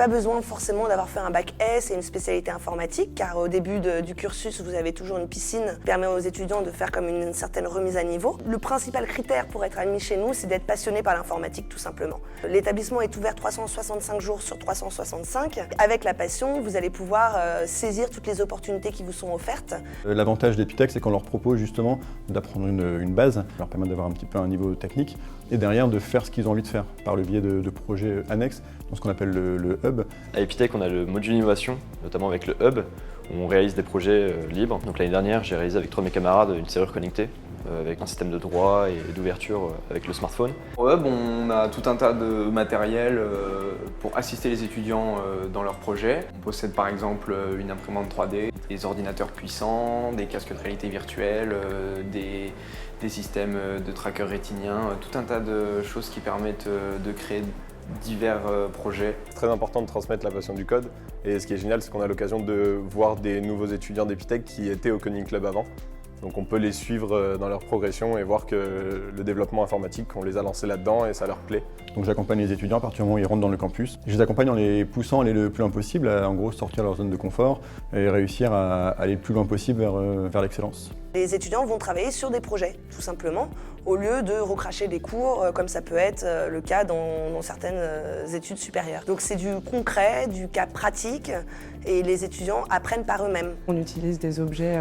pas besoin forcément d'avoir fait un bac S et une spécialité informatique, car au début du cursus, vous avez toujours une piscine qui permet aux étudiants de faire comme une certaine remise à niveau. Le principal critère pour être admis chez nous, c'est d'être passionné par l'informatique, tout simplement. L'établissement est ouvert 365 jours sur 365. Avec la passion, vous allez pouvoir saisir toutes les opportunités qui vous sont offertes. L'avantage d'Epitech, c'est qu'on leur propose justement d'apprendre une base, leur permet d'avoir un petit peu un niveau technique, et derrière de faire ce qu'ils ont envie de faire par le biais de projets annexes, dans ce qu'on appelle le hub. À Epitech, on a le module innovation, notamment avec le hub, où on réalise des projets libres. Donc l'année dernière, j'ai réalisé avec 3 de mes camarades une serrure connectée, avec un système de droit et d'ouverture avec le smartphone. Au hub, on a tout un tas de matériel pour assister les étudiants dans leurs projets. On possède par exemple une imprimante 3D, des ordinateurs puissants, des casques de réalité virtuelle, des systèmes de tracker rétinien, tout un tas de choses qui permettent de créer divers projets. C'est très important de transmettre la passion du code, et ce qui est génial, c'est qu'on a l'occasion de voir des nouveaux étudiants d'Epitech qui étaient au Coding Club avant. Donc on peut les suivre dans leur progression et voir que le développement informatique, on les a lancés là-dedans et ça leur plaît. Donc j'accompagne les étudiants à partir du moment où ils rentrent dans le campus. Je les accompagne en les poussant à aller le plus loin possible, à en gros sortir de leur zone de confort et réussir à aller le plus loin possible vers l'excellence. Les étudiants vont travailler sur des projets, tout simplement, au lieu de recracher des cours, comme ça peut être le cas dans certaines études supérieures. Donc c'est du concret, du cas pratique, et les étudiants apprennent par eux-mêmes. On utilise des objets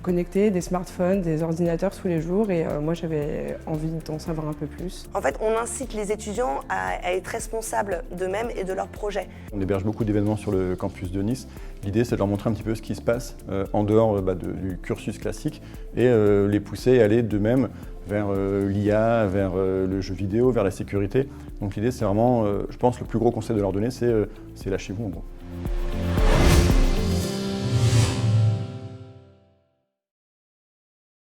connectés, des smartphones, des ordinateurs tous les jours, et moi j'avais envie d'en savoir un peu plus. En fait, on incite les étudiants à être responsables d'eux-mêmes et de leurs projets. On héberge beaucoup d'événements sur le campus de Nice. L'idée, c'est de leur montrer un petit peu ce qui se passe en dehors du cursus classique et les pousser à aller d'eux-mêmes vers l'IA, vers le jeu vidéo, vers la sécurité. Donc l'idée, c'est vraiment, je pense, le plus gros conseil de leur donner, c'est lâchez-vous en gros.